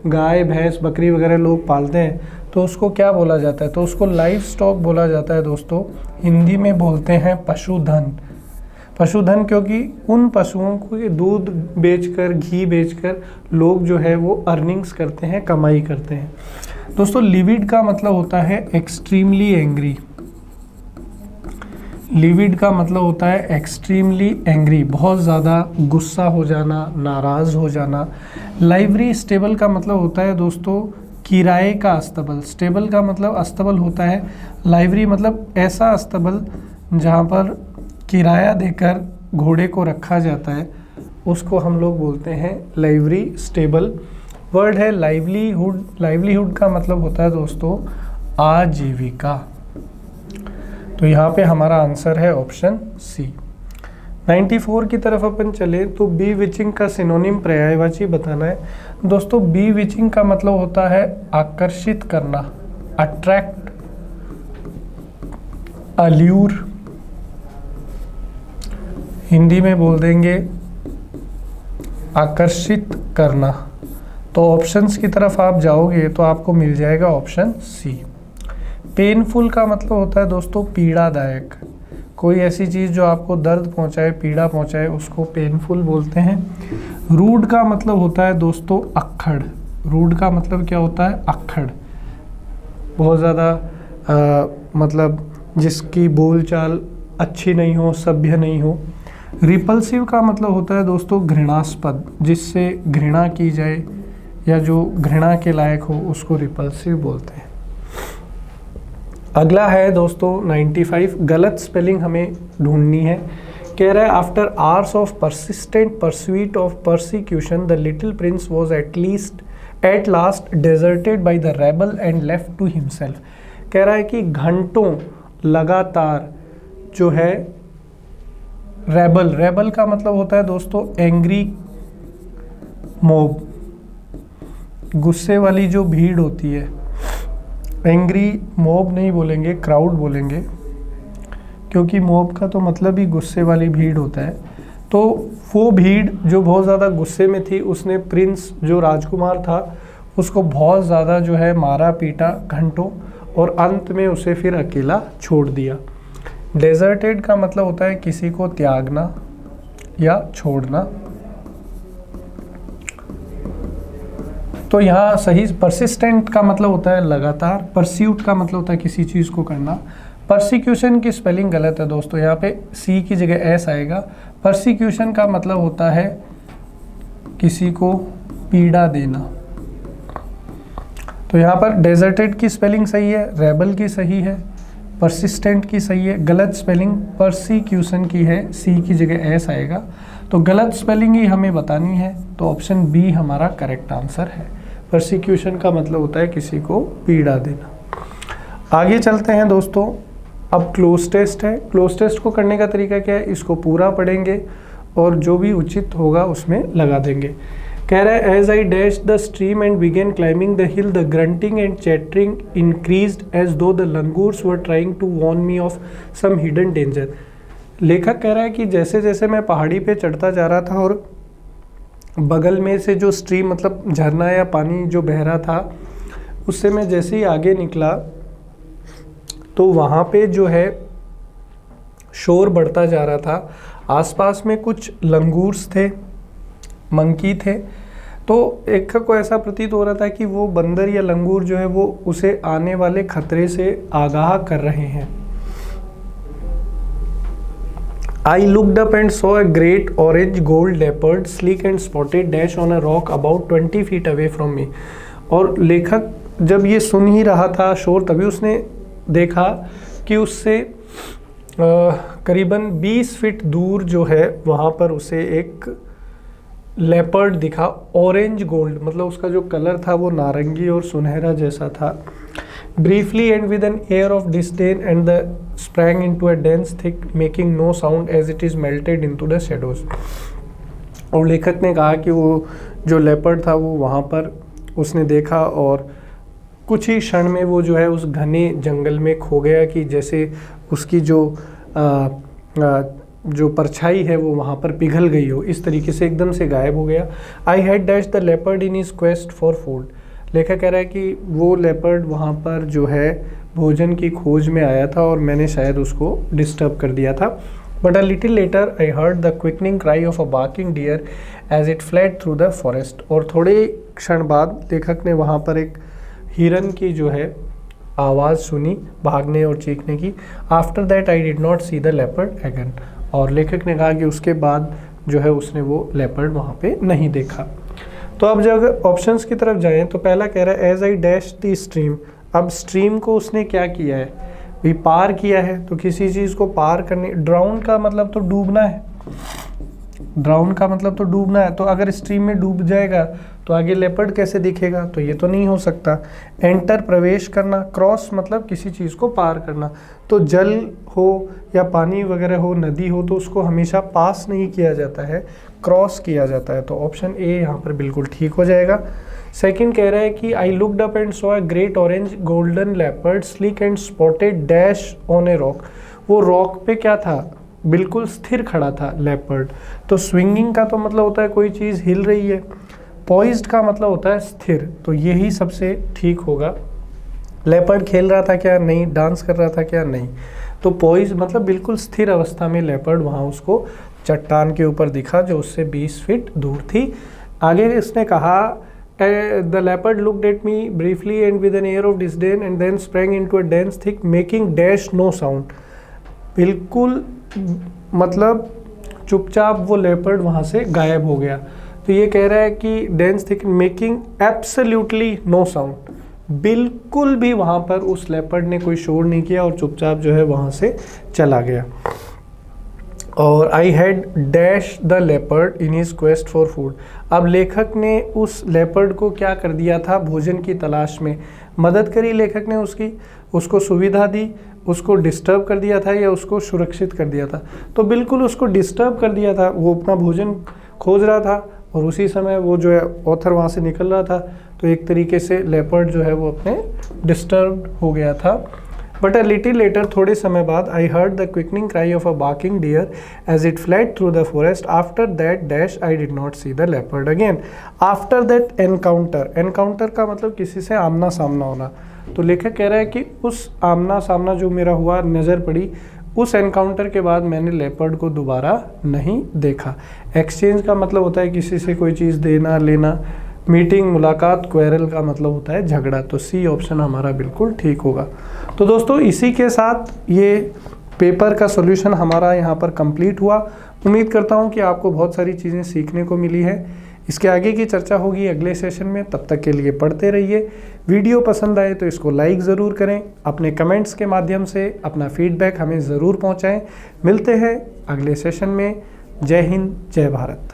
गाय भैंस बकरी वगैरह लोग पालते हैं, तो उसको क्या बोला जाता है, तो उसको लाइफ स्टॉक बोला जाता है दोस्तों। हिंदी में बोलते हैं पशुधन। पशुधन क्योंकि उन पशुओं को दूध बेचकर, घी बेचकर लोग जो है वो अर्निंग्स करते हैं, कमाई करते हैं। दोस्तों लिविड का मतलब होता है एक्सट्रीमली एंग्री। लिविड का मतलब होता है एक्सट्रीमली एंग्री, बहुत ज़्यादा गुस्सा हो जाना, नाराज़ हो जाना। लाइवरी स्टेबल का मतलब होता है दोस्तों किराए का अस्तबल। स्टेबल का मतलब अस्तबल होता है, लाइवरी मतलब ऐसा अस्तबल जहाँ पर किराया देकर घोड़े को रखा जाता है, उसको हम लोग बोलते हैं लाइवरी स्टेबल। वर्ड है लाइवलीहुड। लाइवलीहुड का मतलब होता है दोस्तों आजीविका। तो यहाँ पे हमारा आंसर है ऑप्शन सी। 94 की तरफ अपन चले तो बी विचिंग का सिनोनिम पर्यायवाची बताना है। दोस्तों बी विचिंग का मतलब होता है आकर्षित करना, अट्रैक्ट, अल्यूर, हिंदी में बोल देंगे आकर्षित करना। तो ऑप्शंस की तरफ आप जाओगे तो आपको मिल जाएगा ऑप्शन सी। पेनफुल का मतलब होता है दोस्तों पीड़ादायक। कोई ऐसी चीज़ जो आपको दर्द पहुंचाए, पीड़ा पहुंचाए, उसको पेनफुल बोलते हैं। रूड का मतलब होता है दोस्तों अक्खड़। रूड का मतलब क्या होता है? अक्खड़, बहुत ज़्यादा मतलब जिसकी बोलचाल अच्छी नहीं हो, सभ्य नहीं हो। रिपल्सिव का मतलब होता है दोस्तों घृणास्पद, जिससे घृणा की जाए या जो घृणा के लायक हो उसको रिपल्सिव बोलते हैं। अगला है दोस्तों 95, गलत स्पेलिंग हमें ढूंढनी है। कह रहा है after hours of persistent pursuit of persecution the little prince was at last deserted by the rebel and left to himself. कह रहा है कि घंटों लगातार जो है रेबल का मतलब होता है दोस्तों एंग्री मॉब, गुस्से वाली जो भीड़ होती है। एंग्री मॉब नहीं बोलेंगे, क्राउड बोलेंगे, क्योंकि मॉब का तो मतलब ही गुस्से वाली भीड़ होता है। तो वो भीड़ जो बहुत ज़्यादा गुस्से में थी, उसने प्रिंस जो राजकुमार था उसको बहुत ज़्यादा जो है मारा पीटा घंटों, और अंत में उसे फिर अकेला छोड़ दिया। डेजर्टेड का मतलब होता है किसी को त्यागना या छोड़ना। तो यहाँ सही परसिस्टेंट का मतलब होता है लगातार, परस्यूट का मतलब होता है किसी चीज़ को करना। परसिक्यूशन की स्पेलिंग गलत है दोस्तों, यहाँ पे सी की जगह एस आएगा। परसिक्यूशन का मतलब होता है किसी को पीड़ा देना। तो यहाँ पर डेजर्टेड की स्पेलिंग सही है, रेबल की सही है, परसिस्टेंट की सही है। गलत स्पेलिंग परसिक्यूशन की है, सी की जगह एस आएगा। तो गलत स्पेलिंग ही हमें बतानी है, तो ऑप्शन बी हमारा करेक्ट आंसर है। परसिक्यूशन का मतलब होता है किसी को पीड़ा देना। आगे चलते हैं दोस्तों, अब क्लोज टेस्ट है। क्लोज टेस्ट को करने का तरीका क्या है, इसको पूरा पढ़ेंगे और जो भी उचित होगा उसमें लगा देंगे। कह रहा है as I dash the stream and began climbing the hill the grunting and chattering increased as though the langurs were trying to warn me of some hidden danger. लेखक कह रहा है कि जैसे जैसे मैं पहाड़ी पे चढ़ता जा रहा था और बगल में से जो स्ट्रीम मतलब झरना या पानी जो बह रहा था, उससे मैं जैसे ही आगे निकला तो वहाँ पे जो है शोर बढ़ता जा रहा था। आसपास में कुछ लंगूर्स थे, मंकी थे। तो एक को ऐसा प्रतीत हो रहा था कि वो बंदर या लंगूर जो है वो उसे आने वाले खतरे से आगाह कर रहे हैं। I looked up and saw a great orange gold leopard, sleek and spotted, dash on a rock about 20 feet away from me। और लेखक जब ये सुन ही रहा था शोर, तभी उसने देखा कि उससे करीबन 20 फीट दूर जो है वहाँ पर उसे एक लेपर्ड दिखा। ऑरेंज गोल्ड मतलब उसका जो कलर था वो नारंगी और सुनहरा जैसा था। Briefly and with an air of disdain and the sprang into a dense thick making no sound as it is melted into the shadows। और लेखक ने कहा कि वो जो लेपर्ड था वो वहाँ पर उसने देखा और कुछ ही क्षण में वो जो है उस घने जंगल में खो गया, कि जैसे उसकी जो परछाई है वो वहाँ पर पिघल गई हो, इस तरीके से एकदम से गायब हो गया। I had dash the leopard in his quest for food. लेखक कह रहा है कि वो लेपर्ड वहाँ पर जो है भोजन की खोज में आया था और मैंने शायद उसको डिस्टर्ब कर दिया था। But a little later I heard the quickening cry of a barking deer as it fled through the forest. और थोड़े क्षण बाद लेखक ने वहाँ पर एक हिरन की जो है आवाज़ सुनी भागने और चीखने की। After that I did not see the leopard again. और लेखक ने कहा कि उसके बाद जो है उसने वो लेपर्ड वहाँ पे नहीं देखा। तो अब जब ऑप्शंस की तरफ जाएं तो पहला कह रहा है as I dash the stream. अब स्ट्रीम को उसने क्या किया है, भी पार किया है। तो किसी चीज़ को पार करने, ड्राउन का मतलब तो डूबना है, ड्राउन का मतलब तो डूबना है। तो अगर स्ट्रीम में डूब जाएगा तो आगे लेपर्ड कैसे दिखेगा, तो ये तो नहीं हो सकता। एंटर प्रवेश करना, क्रॉस मतलब किसी चीज़ को पार करना। तो जल हो या पानी वगैरह हो, नदी हो, तो उसको हमेशा पास नहीं किया जाता है, क्रॉस किया जाता है। तो ऑप्शन ए यहाँ पर बिल्कुल ठीक हो जाएगा। सेकंड कह रहा है कि I looked up and saw a great orange golden leopard sleek and spotted dash on a rock. वो रॉक पे क्या था, बिल्कुल स्थिर खड़ा था लेपर्ड। तो स्विंगिंग का तो मतलब होता है कोई चीज़ हिल रही है, पॉइज्ड का मतलब होता है स्थिर। तो यही सबसे ठीक होगा। लेपर्ड खेल रहा था क्या, नहीं। डांस कर रहा था क्या, नहीं। तो पॉइज मतलब बिल्कुल स्थिर अवस्था में लेपर्ड वहाँ उसको चट्टान के ऊपर दिखा जो उससे 20 फीट दूर थी। आगे इसने कहा the leopard looked at me briefly and with an air of disdain and then sprang into a dense thick making dash no sound. बिल्कुल मतलब चुपचाप वो लेपर्ड वहाँ से गायब हो गया। तो ये कह रहा है कि dense thick making absolutely no sound, बिल्कुल भी वहाँ पर उस लेपर्ड ने कोई शोर नहीं किया और चुपचाप जो है वहाँ से चला गया। और I had dash the leopard in his quest for food. अब लेखक ने उस लेपर्ड को क्या कर दिया था, भोजन की तलाश में मदद करी लेखक ने उसकी, उसको सुविधा दी, उसको डिस्टर्ब कर दिया था या उसको सुरक्षित कर दिया था। तो बिल्कुल उसको डिस्टर्ब कर दिया था, वो अपना भोजन खोज रहा था और उसी समय वो जो है ऑथर वहाँ से निकल रहा था। तो एक तरीके से लेपर्ड जो है वो अपने डिस्टर्ब हो गया था। बट अ लिटिल लेटर, थोड़े समय बाद, I heard the quickening cry of a barking deer as it fled through the forest. After that dash I did not see the leopard again. After that encounter, encounter का मतलब किसी से आमना सामना होना। तो लेखक कह रहा है कि उस आमना सामना जो मेरा हुआ, नज़र पड़ी, उस एनकाउंटर के बाद मैंने लेपर्ड को दोबारा नहीं देखा। एक्सचेंज का मतलब होता है किसी से कोई चीज़ देना लेना। मीटिंग, मुलाकात। क्वेरल का मतलब होता है झगड़ा। तो सी ऑप्शन हमारा बिल्कुल ठीक होगा। तो दोस्तों इसी के साथ ये पेपर का सॉल्यूशन हमारा यहाँ पर कंप्लीट हुआ। उम्मीद करता हूँ कि आपको बहुत सारी चीज़ें सीखने को मिली है। इसके आगे की चर्चा होगी अगले सेशन में। तब तक के लिए पढ़ते रहिए। वीडियो पसंद आए तो इसको लाइक ज़रूर करें। अपने कमेंट्स के माध्यम से अपना फीडबैक हमें ज़रूर पहुँचाएँ। मिलते हैं अगले सेशन में। जय हिंद, जय भारत।